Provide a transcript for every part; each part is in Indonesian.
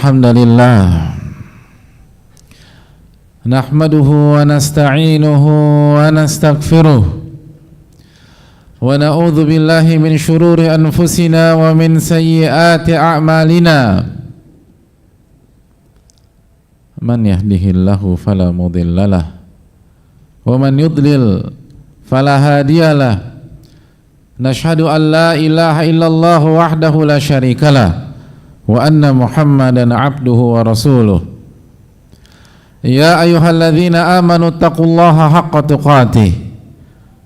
Alhamdulillah nahmaduhu wa nasta'inuhu wa nastaghfiruh wa na'udzu billahi min shururi anfusina wa min sayyiati a'malina. Man yahdihillahu fala mudhillalah wa man yudlil fala hadiyalah. Nashhadu an la ilaha illallah wahdahu la syarikalah wa anna Muhammadan abduhu wa rasuluh. Ya ayyuhalladzina amanu taqullaha haqqa tuqatih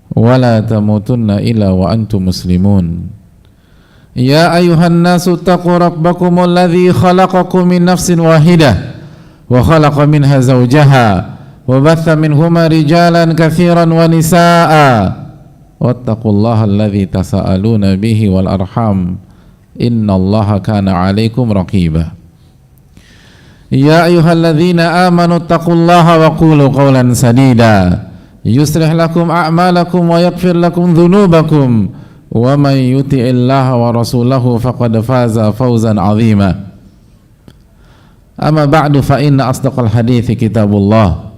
wa la tamutunna illa wa antum muslimun. Ya ayyuhan nasu taqu rabbakumul ladzi khalaqakum min nafsin wahidah wa khalaqa minha zawjaha wa batha minhuma rijalan katsiran wa nisaa'a wattaqullaha alladzi tasaaluna bihi wal arham innallaha kana 'alaikum raqiba. Ya ayyuhalladzina amanu taqullaha wa qulu qawlan sadida yuslih lakum a'malakum wa yaghfir lakum dhunubakum wa man yuti'illaha wa rasulahu faqad faza fawzan 'azima. Amma ba'du fa inna asdaqal hadithi kitabullah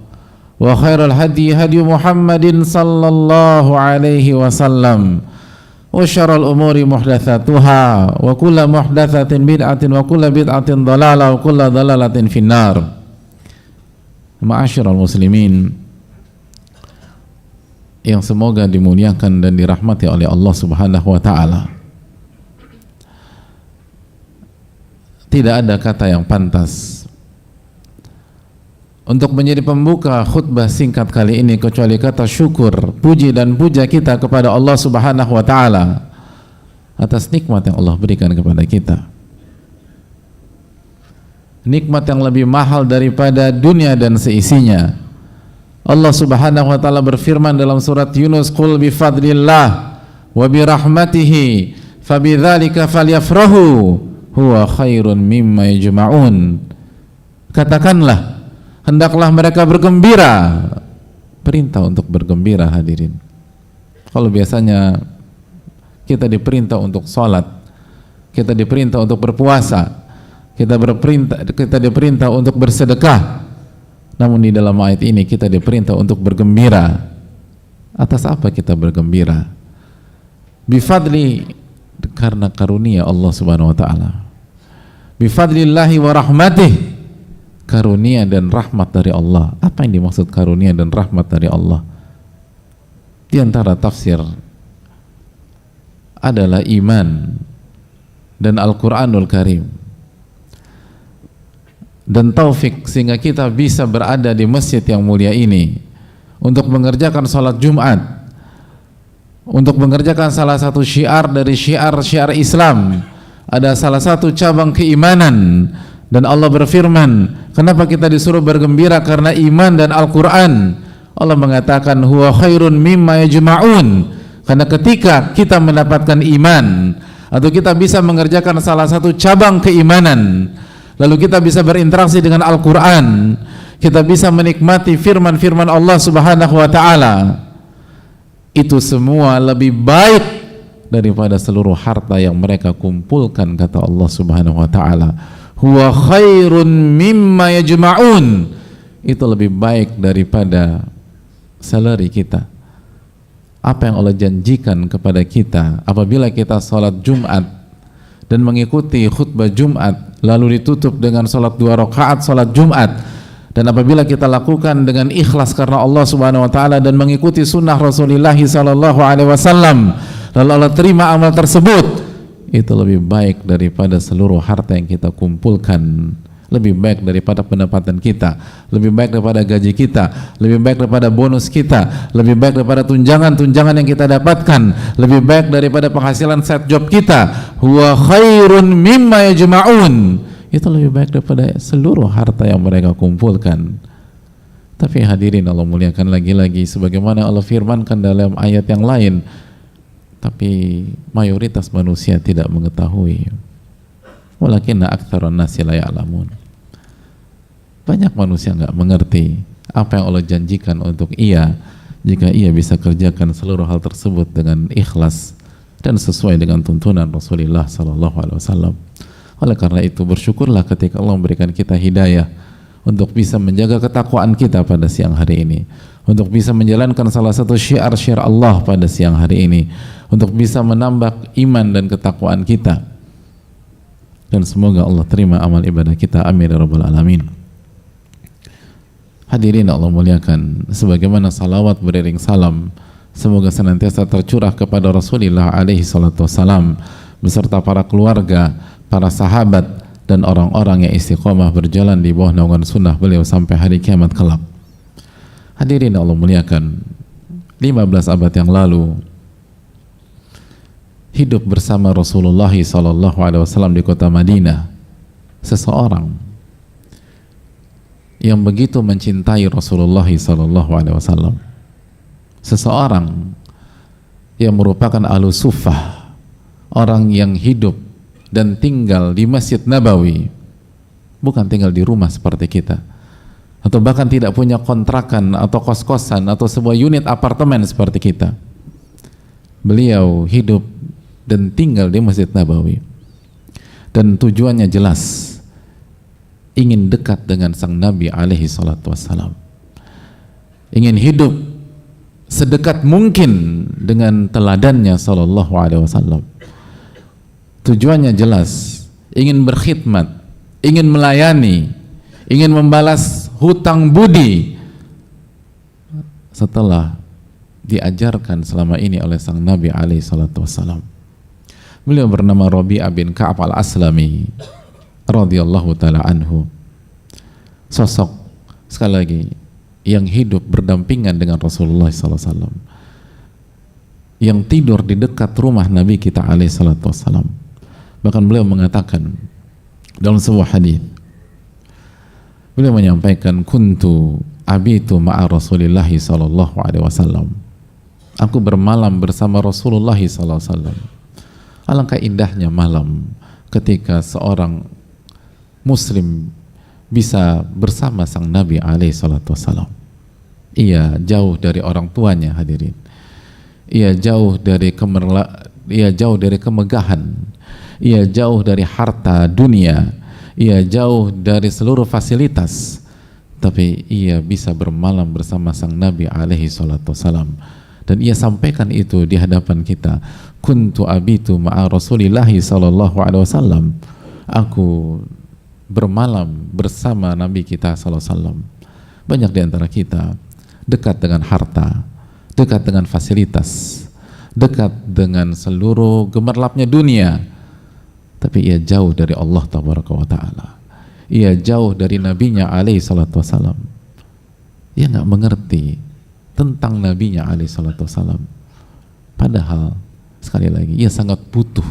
wa khairal hadi hadi Muhammadin sallallahu alaihi wasallam wa syarrul umuri muhdatsatuha wa kullu muhdatsatin bid'atin wa kullu bid'atin dhalalah wa kullu dhalalatin finnar. Ma'asyiral muslimin yang semoga dimuliakan dan dirahmati oleh Allah Subhanahu wa taala. Tidak ada kata yang pantas untuk menjadi pembuka khutbah singkat kali ini kecuali kata syukur, puji dan puja kita kepada Allah Subhanahu wa taala atas nikmat yang Allah berikan kepada kita. Nikmat yang lebih mahal daripada dunia dan seisinya. Allah Subhanahu wa taala berfirman dalam surat Yunus, "Qul bi fadlillah wa bi rahmatihi fabidzalika falyafrahu huwa khairun mimma yajma'un." Katakanlah, hendaklah mereka bergembira. Perintah untuk bergembira, hadirin. Kalau biasanya kita diperintah untuk sholat, kita diperintah untuk berpuasa, kita diperintah untuk bersedekah, namun di dalam ayat ini kita diperintah untuk bergembira. Atas apa kita bergembira? Bifadli, karena karunia Allah Subhanahu wa taala. Bifadlillahi wa rahmatih, karunia dan rahmat dari Allah. Apa yang dimaksud karunia dan rahmat dari Allah? Di antara tafsir adalah iman dan Al-Quranul Karim dan taufik sehingga kita bisa berada di masjid yang mulia ini untuk mengerjakan salat Jumat, untuk mengerjakan salah satu syiar dari syiar-syiar Islam. Ada salah satu cabang keimanan. Dan Allah berfirman, kenapa kita disuruh bergembira? Karena iman dan Al-Quran. Allah mengatakan huwa khairun mimma yajma'un. Karena ketika kita mendapatkan iman atau kita bisa mengerjakan salah satu cabang keimanan, lalu kita bisa berinteraksi dengan Al-Quran, kita bisa menikmati firman-firman Allah Subhanahu wa ta'ala, itu semua lebih baik daripada seluruh harta yang mereka kumpulkan, kata Allah Subhanahu wa ta'ala. Huwa khairun mimma yajma'un, itu lebih baik daripada salary kita. Apa yang Allah janjikan kepada kita apabila kita salat Jumat dan mengikuti khutbah Jumat lalu ditutup dengan salat 2 rakaat salat Jumat, dan apabila kita lakukan dengan ikhlas karena Allah Subhanahu wa taala dan mengikuti sunnah Rasulullah sallallahu alaihi wasallam, lalu Allah terima amal tersebut, itu lebih baik daripada seluruh harta yang kita kumpulkan, lebih baik daripada pendapatan kita, lebih baik daripada gaji kita, lebih baik daripada bonus kita, lebih baik daripada tunjangan-tunjangan yang kita dapatkan, lebih baik daripada penghasilan side job kita. Huwa khairun mimma yajma'un, itu lebih baik daripada seluruh harta yang mereka kumpulkan. Tapi hadirin Allah muliakan, lagi-lagi sebagaimana Allah firmankan dalam ayat yang lain, tapi mayoritas manusia tidak mengetahui. Walakinna aktsarun nasi la ya'lamun. Banyak manusia enggak mengerti apa yang Allah janjikan untuk ia jika ia bisa kerjakan seluruh hal tersebut dengan ikhlas dan sesuai dengan tuntunan Rasulullah sallallahu alaihi wasallam. Oleh karena itu bersyukurlah ketika Allah memberikan kita hidayah untuk bisa menjaga ketakwaan kita pada siang hari ini, untuk bisa menjalankan salah satu syiar-syiar Allah pada siang hari ini, untuk bisa menambah iman dan ketakwaan kita. Dan semoga Allah terima amal ibadah kita, amin ya rabbal alamin. Hadirin Allah muliakan, sebagaimana salawat beriring salam semoga senantiasa tercurah kepada Rasulullah alaihi salatu wassalam beserta para keluarga, para sahabat, dan orang-orang yang istiqomah berjalan di bawah naungan sunnah beliau sampai hari kiamat kelak. Hadirin Allah muliakan, 15 abad yang lalu hidup bersama Rasulullah SAW di kota Madinah seseorang yang begitu mencintai Rasulullah SAW, seseorang yang merupakan ahlu suffah, orang yang hidup dan tinggal di Masjid Nabawi, bukan tinggal di rumah seperti kita, atau bahkan tidak punya kontrakan atau kos-kosan atau sebuah unit apartemen seperti kita. Beliau hidup dan tinggal di Masjid Nabawi, dan tujuannya jelas, ingin dekat dengan sang Nabi alaihi salatu wassalam, ingin hidup sedekat mungkin dengan teladannya sallallahu alaihi wasallam. Tujuannya jelas, ingin berkhidmat, ingin melayani, ingin membalas hutang budi setelah diajarkan selama ini oleh sang Nabi alaihi salatu wassalam. Beliau bernama Rabi'ah bin Ka'ab al-Aslami radhiyallahu ta'ala anhu, sosok sekali lagi yang hidup berdampingan dengan Rasulullah SAW, yang tidur di dekat rumah Nabi kita alaihi salatu wassalam. Bahkan beliau mengatakan dalam sebuah hadis, beliau menyampaikan, kuntu abitu ma'a Rasulillah sallallahu alaihi wasallam, aku bermalam bersama Rasulullah sallallahu alaihi wasallam. Alangkah indahnya malam ketika seorang muslim bisa bersama sang Nabi alaihi salatu wassalam. Ia jauh dari orang tuanya, hadirin. Ia jauh dari kemegahan. Ia jauh dari harta dunia. Ia jauh dari seluruh fasilitas. Tapi ia bisa bermalam bersama sang Nabi alaihi salatu wassalam. Dan ia sampaikan itu di hadapan kita. Kuntu abitu ma'a Rasulillahi sallallahu alaihi wasallam. Aku bermalam bersama Nabi kita sallallahu alaihi wasallam. Banyak di antara kita dekat dengan harta, dekat dengan fasilitas, dekat dengan seluruh gemerlapnya dunia, tapi ia jauh dari Allah tabaraka wa ta'ala. Ia jauh dari nabinya alaihi salatu wasallam. Ia nggak mengerti tentang nabinya alaihi salatu wasallam. Padahal sekali lagi ia sangat butuh.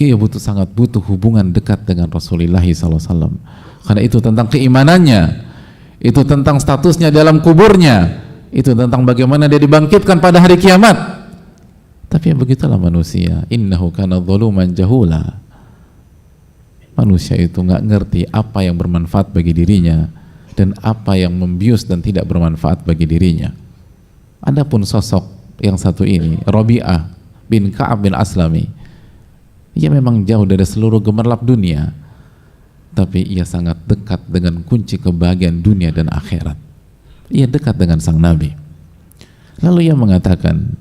Ia sangat butuh hubungan dekat dengan Rasulullah SAW. Karena itu tentang keimanannya, itu tentang statusnya dalam kuburnya, itu tentang bagaimana dia dibangkitkan pada hari kiamat. Tapi begitulah manusia, innahu kana zaluman jahula. Manusia itu nggak ngerti apa yang bermanfaat bagi dirinya dan apa yang membius dan tidak bermanfaat bagi dirinya. Adapun sosok yang satu ini, Rabi'ah bin Ka'ab bin Aslami, ia memang jauh dari seluruh gemerlap dunia, tapi ia sangat dekat dengan kunci kebahagiaan dunia dan akhirat. Ia dekat dengan sang Nabi. Lalu ia mengatakan,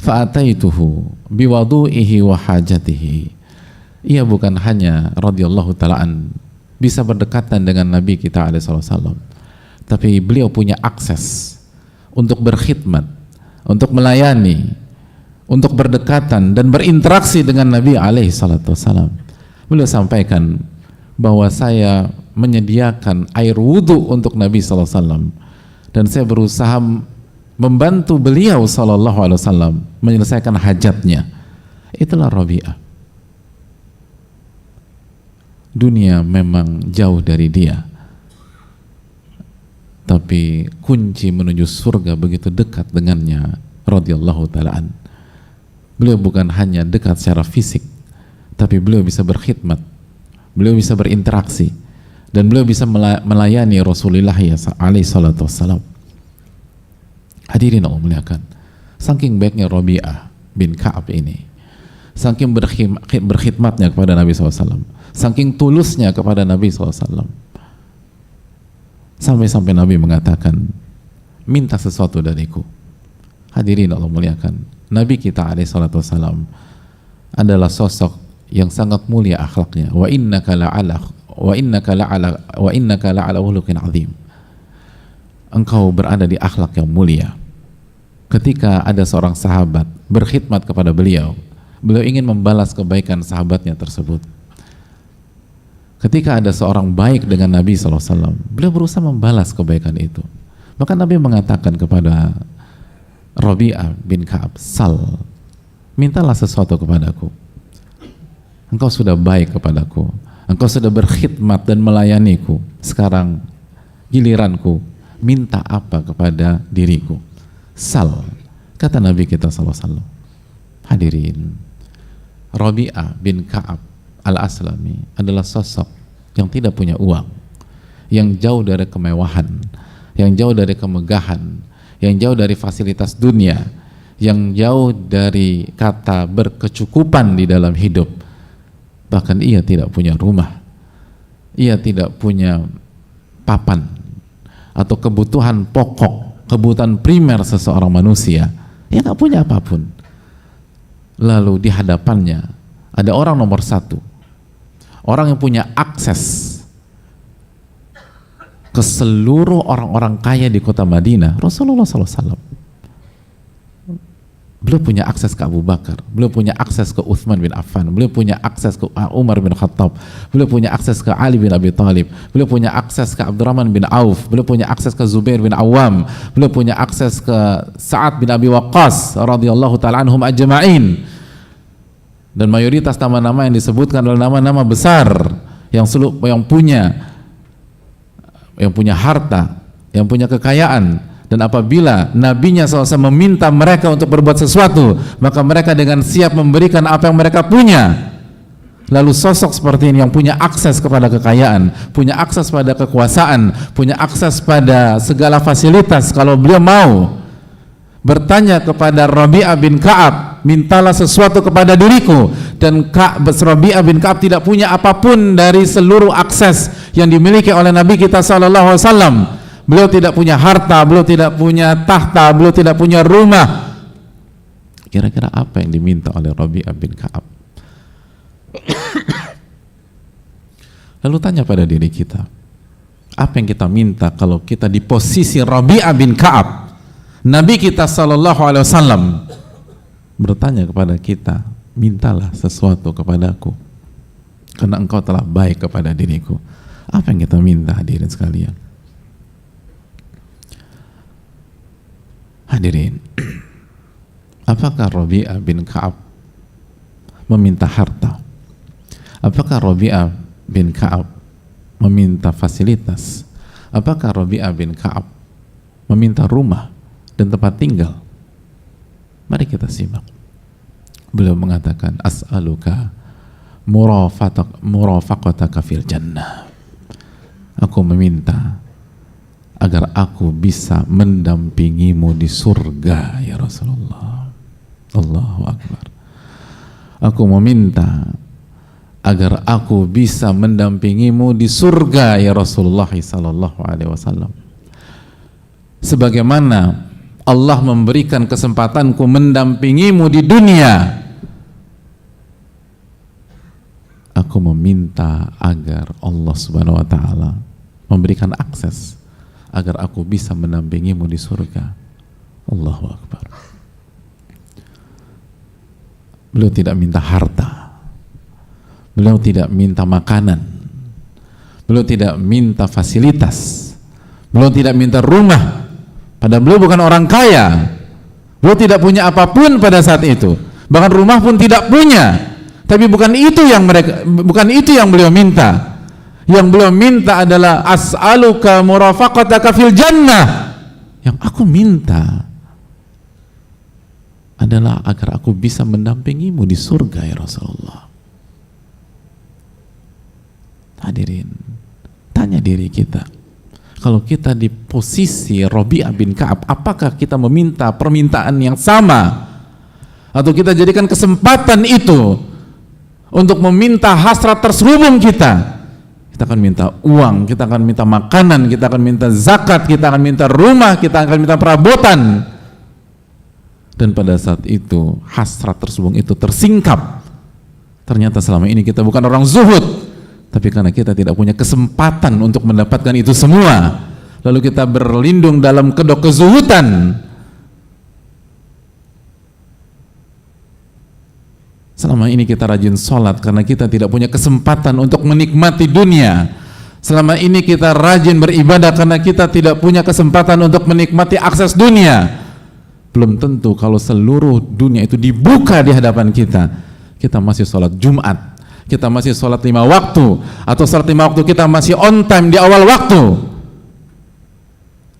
fa'ataituhu biwadu'ihi wa hajatihi. Ia bukan hanya radhiyallahu ta'ala bisa berdekatan dengan Nabi kita alaihi wasallam, tapi beliau punya akses untuk berkhidmat, untuk melayani, untuk berdekatan dan berinteraksi dengan Nabi alaihi salatu wassalam. Beliau sampaikan bahwa saya menyediakan air wudhu untuk Nabi sallallahu alaihi wasallam, dan saya berusaha membantu beliau sallallahu alaihi wasallam menyelesaikan hajatnya. Itulah Rabi'ah. Dunia memang jauh dari dia, tapi kunci menuju surga begitu dekat dengannya radhiyallahu ta'ala an. Beliau bukan hanya dekat secara fisik, tapi beliau bisa berkhidmat, beliau bisa berinteraksi, dan beliau bisa melayani Rasulullah alaihi salatu wassalam. Hadirin Allah muliakan, saking baiknya Rabi'ah bin Ka'ab ini, saking berkhidmatnya kepada Nabi SAW, saking tulusnya kepada Nabi SAW. Sampai-sampai Nabi mengatakan, minta sesuatu dariku. Hadirin Allah muliakan, Nabi kita SAW adalah sosok yang sangat mulia akhlaknya. Wa innaka la'ala khuluqin azim. Engkau berada di akhlak yang mulia. Ketika ada seorang sahabat berkhidmat kepada beliau, beliau ingin membalas kebaikan sahabatnya tersebut. Ketika ada seorang baik dengan Nabi SAW, beliau berusaha membalas kebaikan itu. Maka Nabi mengatakan kepada Rabi'ah bin Ka'ab, sal, mintalah sesuatu kepadaku. Engkau sudah baik kepadaku, engkau sudah berkhidmat dan melayaniku. Sekarang giliranku, minta apa kepada diriku? Sal, kata Nabi kita SAW. Hadirin, Rabi'ah bin Ka'ab al-Aslami adalah sosok yang tidak punya uang, yang jauh dari kemewahan, yang jauh dari kemegahan, yang jauh dari fasilitas dunia, yang jauh dari kata berkecukupan di dalam hidup. Bahkan ia tidak punya rumah, ia tidak punya papan atau kebutuhan pokok, kebutuhan primer seseorang manusia. Ia nggak punya apapun. Lalu di hadapannya ada orang nomor satu, orang yang punya akses ke seluruh orang-orang kaya di kota Madinah, Rasulullah SAW. Beliau punya akses ke Abu Bakar, beliau punya akses ke Uthman bin Affan, beliau punya akses ke Umar bin Khattab, beliau punya akses ke Ali bin Abi Thalib, beliau punya akses ke Abdurrahman bin Auf, beliau punya akses ke Zubair bin Awam, beliau punya akses ke Sa'ad bin Abi Waqqas radhiyallahu ta'ala anhum ajma'in. Dan mayoritas nama-nama yang disebutkan adalah nama-nama besar yang punya harta, yang punya kekayaan. Dan apabila nabinya SAW meminta mereka untuk berbuat sesuatu, maka mereka dengan siap memberikan apa yang mereka punya. Lalu sosok seperti ini yang punya akses kepada kekayaan, punya akses pada kekuasaan, punya akses pada segala fasilitas, kalau beliau mau bertanya kepada Rabi'ah bin Ka'ab, mintalah sesuatu kepada diriku, dan Rabi'ah bin Ka'ab tidak punya apapun dari seluruh akses yang dimiliki oleh Nabi kita SAW. Beliau tidak punya harta, beliau tidak punya tahta, beliau tidak punya rumah. Kira-kira apa yang diminta oleh Rabi'ah bin Ka'ab? Lalu tanya pada diri kita, apa yang kita minta kalau kita di posisi Rabi'ah bin Ka'ab? Nabi kita SAW bertanya kepada kita, mintalah sesuatu kepadaku karena engkau telah baik kepada diriku. Apa yang kita minta, hadirin sekalian? Hadirin, apakah Rabi'ah bin Ka'ab meminta harta? Apakah Rabi'ah bin Ka'ab meminta fasilitas? Apakah Rabi'ah bin Ka'ab meminta rumah dan tempat tinggal? Mari kita simak. Beliau mengatakan, as'aluka murafaqataka fil jannah. Aku meminta agar aku bisa mendampingimu di surga ya Rasulullah. Allahu Akbar. Aku meminta agar aku bisa mendampingimu di surga ya Rasulullah sallallahu alaihi wasallam. Sebagaimana Allah memberikan kesempatanku mendampingimu di dunia, aku meminta agar Allah Subhanahu wa taala memberikan akses agar aku bisa mendampingimu di surga. Allahu Akbar. Beliau tidak minta harta, beliau tidak minta makanan, beliau tidak minta fasilitas, beliau tidak minta rumah. Padahal beliau bukan orang kaya, beliau tidak punya apapun pada saat itu, bahkan rumah pun tidak punya. Tapi bukan itu yang beliau minta. Yang beliau minta adalah as'aluka murafaqataka fil jannah. Yang aku minta adalah agar aku bisa mendampingimu di surga ya Rasulullah. Hadirin, tanya diri kita, kalau kita di posisi Rabi'ah bin Ka'ab, apakah kita meminta permintaan yang sama? Atau kita jadikan kesempatan itu untuk meminta hasrat terselubung kita. Kita akan minta uang, kita akan minta makanan, kita akan minta zakat, kita akan minta rumah, kita akan minta perabotan. Dan pada saat itu hasrat terselubung itu tersingkap. Ternyata selama ini kita bukan orang zuhud, tapi karena kita tidak punya kesempatan untuk mendapatkan itu semua, lalu kita berlindung dalam kedok kezuhudan. Selama ini kita rajin sholat karena kita tidak punya kesempatan untuk menikmati dunia. Selama ini kita rajin beribadah karena kita tidak punya kesempatan untuk menikmati akses dunia. Belum tentu kalau seluruh dunia itu dibuka di hadapan kita, kita masih sholat Jumat, kita masih sholat 5 waktu, atau sholat 5 waktu kita masih on time di awal waktu.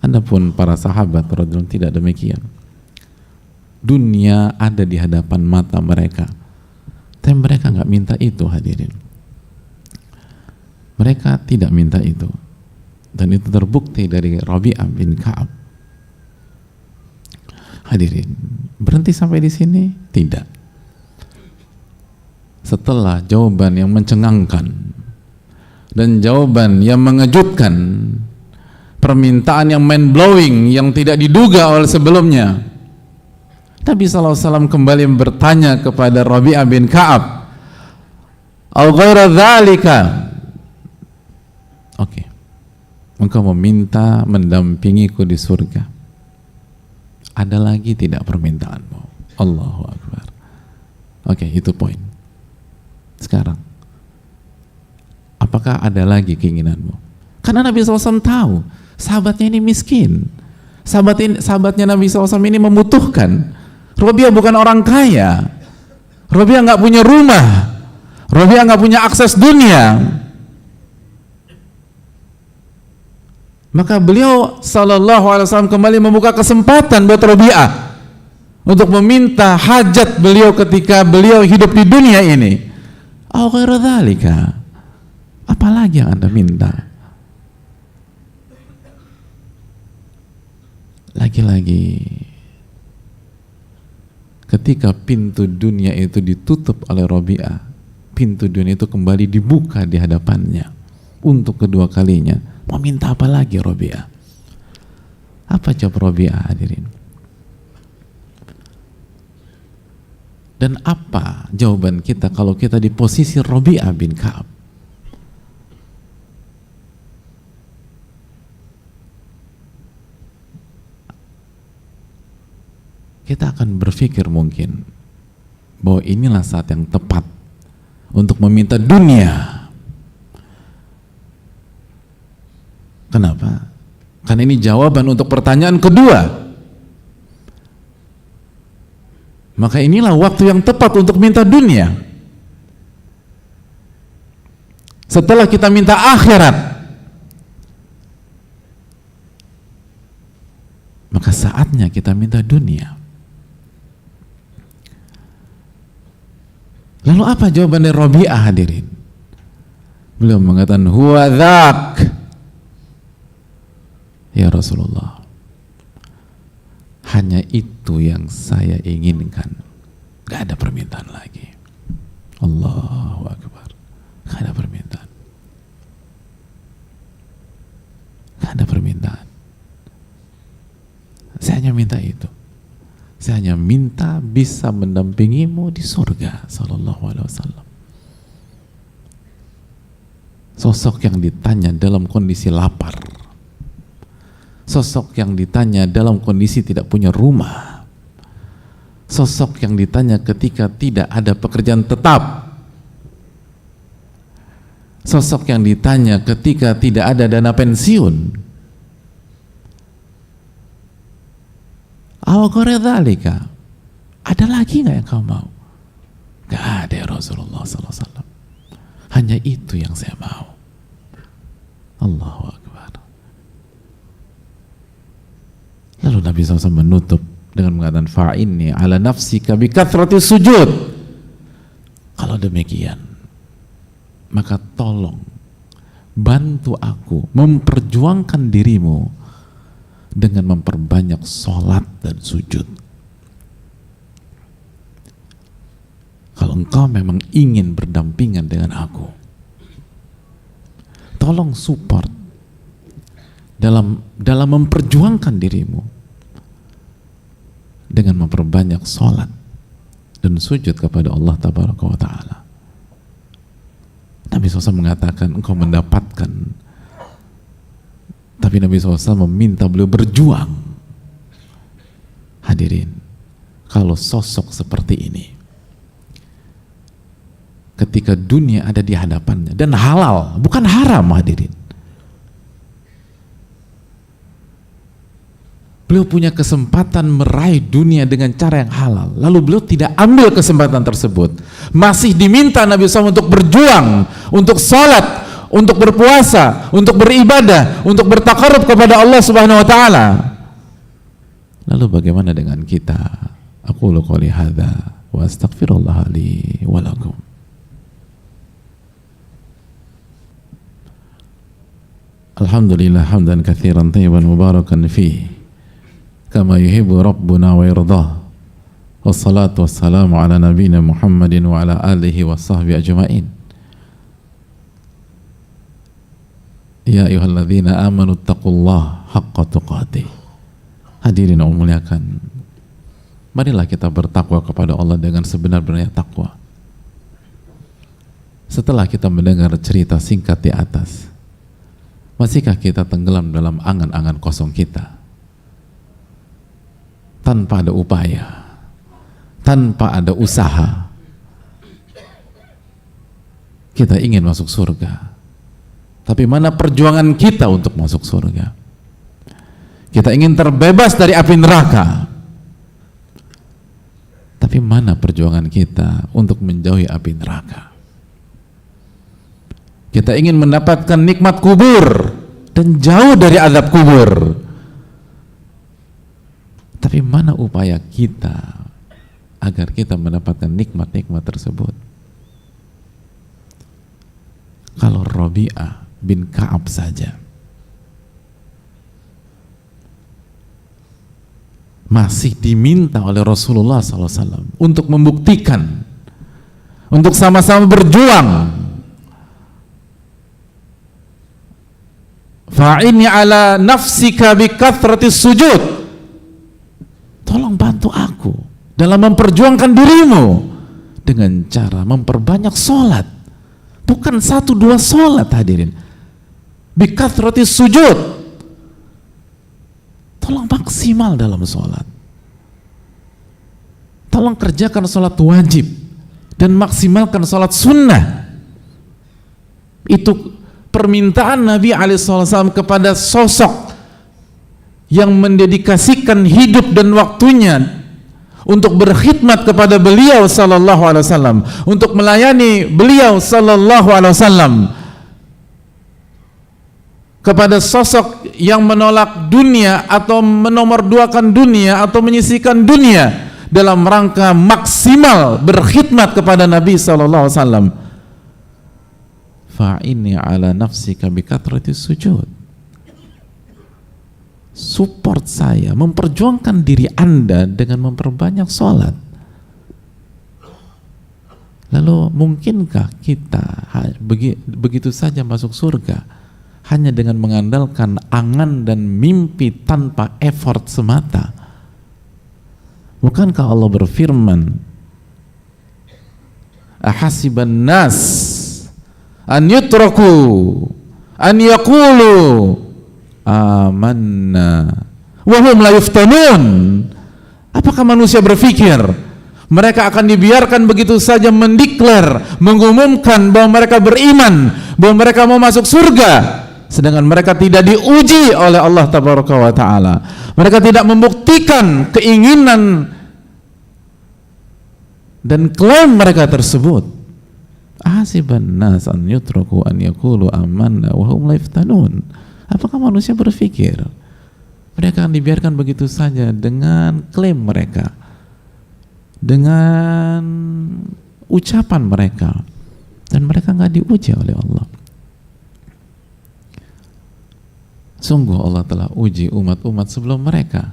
Adapun para sahabat radhiyallahu tidak demikian. Dunia ada di hadapan mata mereka, tapi mereka nggak minta itu, hadirin. Mereka tidak minta itu, dan itu terbukti dari Rabi'ah bin Ka'ab. Hadirin, berhenti sampai di sini? Tidak. Setelah jawaban yang mencengangkan dan jawaban yang mengejutkan, permintaan yang mind blowing yang tidak diduga oleh sebelumnya, Nabi SAW kembali bertanya kepada Rabi'ah bin Ka'ab, "Au ghaira dzalika?" Oke. Engkau meminta mendampingiku di surga. Ada lagi tidak permintaanmu? Allahu Akbar. Oke, itu poin. Sekarang, apakah ada lagi keinginanmu? Karena Nabi SAW tahu sahabatnya ini miskin, sahabatnya Nabi SAW ini membutuhkan. Rabi'ah bukan orang kaya, Rabi'ah nggak punya rumah, Rabi'ah nggak punya akses dunia. Maka beliau sallallahu alaihi wasallam kembali membuka kesempatan buat Rabi'ah untuk meminta hajat beliau ketika beliau hidup di dunia ini. Au ghairu dzalika? Apalagi yang Anda minta? Lagi-lagi ketika pintu dunia itu ditutup oleh Rabi'ah, pintu dunia itu kembali dibuka di hadapannya untuk kedua kalinya. Mau minta apa lagi Rabi'ah? Apa jawab Rabi'ah, hadirin? Dan apa jawaban kita kalau kita di posisi Rabi'ah bin Ka'ab? Kita akan berpikir mungkin bahwa inilah saat yang tepat untuk meminta dunia. Kenapa? Karena ini jawaban untuk pertanyaan kedua. Maka inilah waktu yang tepat untuk minta dunia. Setelah kita minta akhirat, maka saatnya kita minta dunia. Lalu apa jawaban dari Rabi'ah, hadirin? Beliau mengatakan, huwa dzak. Ya Rasulullah, hanya itu yang saya inginkan, gak ada permintaan lagi. Allahu Akbar. Gak ada permintaan, gak ada permintaan. Saya hanya minta itu. Saya hanya minta bisa mendampingimu di surga. Sallallahu alaihi wasallam. Sosok yang ditanya dalam kondisi lapar, sosok yang ditanya dalam kondisi tidak punya rumah, sosok yang ditanya ketika tidak ada pekerjaan tetap, sosok yang ditanya ketika tidak ada dana pensiun. Aw ghairu dzalika? Ada lagi nggak yang kau mau? Gak ada ya Rasulullah SAW. Hanya itu yang saya mau. Allahu Akbar. Lalu Nabi SAW menutup dengan mengatakan, fa'inni ala nafsika bi kathrati sujud. Kalau demikian, maka tolong bantu aku memperjuangkan dirimu dengan memperbanyak sholat dan sujud. Kalau engkau memang ingin berdampingan dengan aku, tolong support dalam memperjuangkan dirimu dengan memperbanyak sholat dan sujud kepada Allah Tabaraka wa Ta'ala. Nabi SAW mengatakan engkau mendapatkan, tapi Nabi SAW meminta beliau berjuang. Hadirin, kalau sosok seperti ini ketika dunia ada di hadapannya dan halal, bukan haram, hadirin, beliau punya kesempatan meraih dunia dengan cara yang halal, lalu beliau tidak ambil kesempatan tersebut, masih diminta Nabi SAW untuk berjuang, untuk sholat, untuk berpuasa, untuk beribadah, untuk bertakarub kepada Allah Subhanahu Wa Taala. Lalu bagaimana dengan kita? Aqulu qouli hadza wa astaghfirullah li wa lakum. Alhamdulillah hamdan katsiran thayyiban mubarakan fihi kama yuhibbu rabbuna wa yardah. Wassalatu wassalamu ala nabiyyina Muhammadin wa ala alihi wa sahbihi ajma'in. Ya ayyuhalladzina amanu taqullaha haqqa tuqatih. Hadirin yang muliakan, marilah kita bertakwa kepada Allah dengan sebenar-benarnya takwa. Setelah kita mendengar cerita singkat di atas, masihkah kita tenggelam dalam angan-angan kosong kita? Tanpa ada upaya, tanpa ada usaha, kita ingin masuk surga. Tapi mana perjuangan kita untuk masuk surga? Kita ingin terbebas dari api neraka. Tapi mana perjuangan kita untuk menjauhi api neraka? Kita ingin mendapatkan nikmat kubur dan jauh dari azab kubur. Tapi mana upaya kita agar kita mendapatkan nikmat-nikmat tersebut? Kalau Rabi'ah bin Ka'ab saja masih diminta oleh Rasulullah SAW untuk membuktikan, untuk sama-sama berjuang. Fa'inni ala nafsika bi kathratis sujud. Tolong bantu aku dalam memperjuangkan dirimu dengan cara memperbanyak sholat, bukan 1-2 sholat, hadirin. Bi kathratis sujud, tolong maksimal dalam sholat, tolong kerjakan sholat wajib dan maksimalkan sholat sunnah. Itu permintaan Nabi SAW kepada sosok yang mendedikasikan hidup dan waktunya untuk berkhidmat kepada beliau sallallahu alaihi wasallam, untuk melayani beliau sallallahu alaihi wasallam, kepada sosok yang menolak dunia atau menomorduakan dunia atau menyisihkan dunia dalam rangka maksimal berkhidmat kepada Nabi sallallahu alaihi wasallam. Fa'inni ala nafsika bi kathratis sujud. Support saya, memperjuangkan diri Anda dengan memperbanyak sholat. Lalu mungkinkah kita begitu saja masuk surga hanya dengan mengandalkan angan dan mimpi tanpa effort semata? Bukankah Allah berfirman, ahasiban nas an yutraku an yaqulu amanna wa hum la yuftanun. Apakah manusia berpikir mereka akan dibiarkan begitu saja mendeklar, mengumumkan bahwa mereka beriman, bahwa mereka mau masuk surga, sedangkan mereka tidak diuji oleh Allah Tabaraka wa Ta'ala? Mereka tidak membuktikan keinginan dan klaim mereka tersebut. Ahasiban nas an yutraku an yaqulu amanna wa hum la yuftanun. Apakah manusia berpikir mereka akan dibiarkan begitu saja dengan klaim mereka, dengan ucapan mereka, dan mereka nggak diuji oleh Allah? Sungguh Allah telah uji umat-umat sebelum mereka,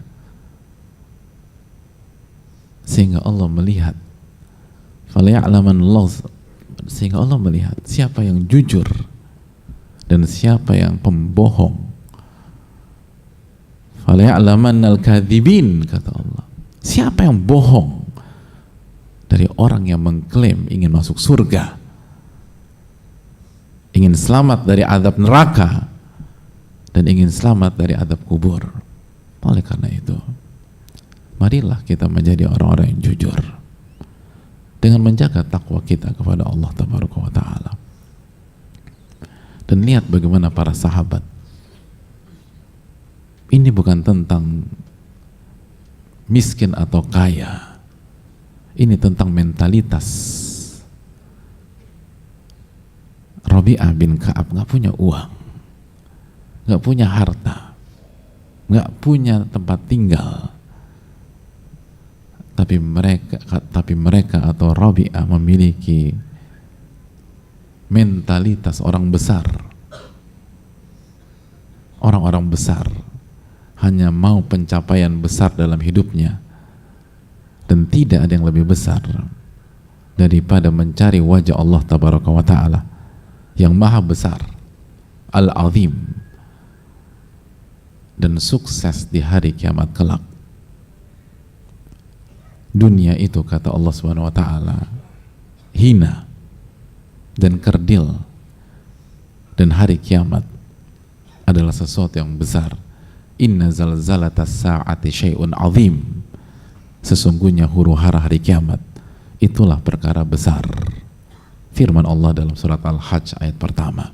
sehingga Allah melihat Falya'lamanallahu, sehingga Allah melihat siapa yang jujur dan siapa yang pembohong. Falya'lamannal kadzibin, kata Allah. Siapa yang bohong dari orang yang mengklaim ingin masuk surga, ingin selamat dari azab neraka, dan ingin selamat dari azab kubur. Oleh karena itu, marilah kita menjadi orang-orang yang jujur dengan menjaga takwa kita kepada Allah Tabaraka wa Ta'ala. Dan lihat bagaimana para sahabat. Ini bukan tentang miskin atau kaya, ini tentang mentalitas. Rabi'ah bin Ka'ab gak punya uang, gak punya harta, gak punya tempat tinggal, tapi mereka atau Rabi'ah memiliki mentalitas orang besar. Orang-orang besar hanya mau pencapaian besar dalam hidupnya, dan tidak ada yang lebih besar daripada mencari wajah Allah Tabaraka wa Ta'ala yang maha besar, Al-Azim, dan sukses di hari kiamat kelak. Dunia itu, kata Allah Subhanahu wa Ta'ala, hina dan kerdil, dan hari kiamat adalah sesuatu yang besar. Inna zalzalatas sa'ati syai'un azim. Sesungguhnya huru-hara hari kiamat itulah perkara besar. Firman Allah dalam surat Al-Hajj ayat pertama.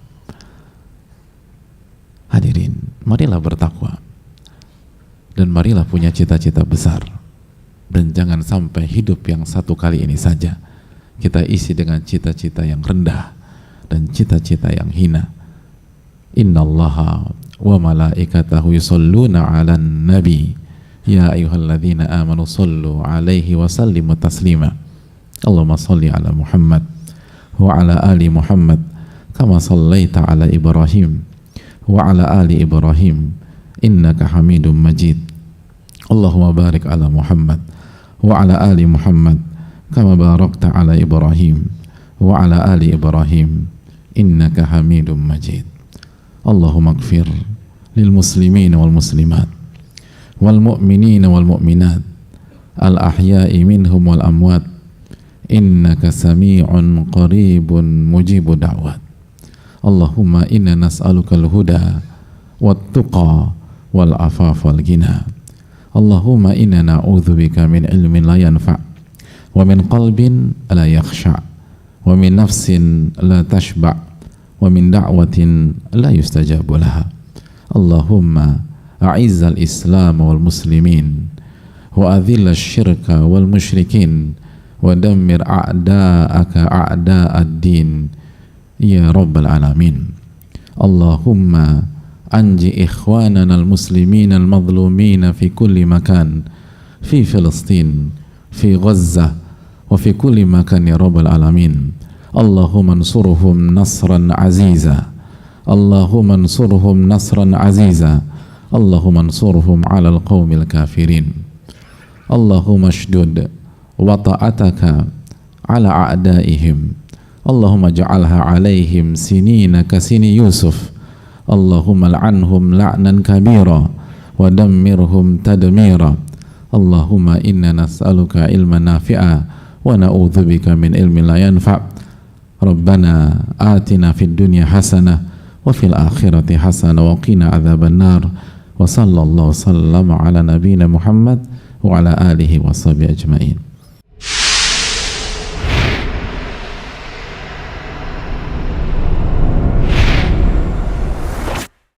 Hadirin, marilah bertakwa dan marilah punya cita-cita besar, dan jangan sampai hidup yang satu kali ini saja kita isi dengan cita-cita yang rendah dan cita-cita yang hina. Innallaha wa malaikatahu yusalluna 'alan nabi ya ayyuhalladzina amanu sallu 'alaihi wa sallimu taslima. Allahumma salli 'ala Muhammad wa 'ala ali Muhammad kama sallaita 'ala Ibrahim wa 'ala ali Ibrahim innaka Hamidum Majid. Allahumma barik 'ala Muhammad wa 'ala ali Muhammad kama barakta 'ala Ibrahim wa 'ala ali Ibrahim innaka Hamidum Majid. Allahumma ighfir lil muslimin wal muslimat wal mu'minin wal mu'minat al ahya'i minhum wal amwat innaka sami'un qaribun mujibu da'wat. Allahumma inna nas'aluka al-huda wat tuqa wal afaf wal ghina. Allahumma inna na'udzubika min ilmin la yanfa' wa min qalbin la yakhsha' wa min nafsin la tashba' wa min da'watin la yustajabu laha. Allahumma a'izzal islam wal muslimin wa adhil syirka wal musyrikin wa dammir a'da'aka a'da'ad din ya rabbal alamin. Allahumma anji ikhwanana al muslimin al madhlumin fi kulli makan, fi Filistin, fi Gaza wa fi kulli makan ya rabbal alamin. Allahumma ansurhum nasran aziza, Allahumma ansurhum nasran aziza, Allahumma ansurhum ala al-qawmil kafirin. Allahumma shdud wata'ataka ala a'daihim, Allahumma ja'alha alaihim sinina kasini Yusuf. Allahumma al'anhum la'nan kabira wa dammirhum tadmira. Allahumma inna nas'aluka ilman nafi'a wa na'udzubika min ilmin la yanfa'. Rabbana atina fid dunya hasanah wa fil akhirati hasanah wa qina adzaban nar. Wa sallallahu sallama ala nabiyyina Muhammad wa ala alihi wa sahbihi ajma'in.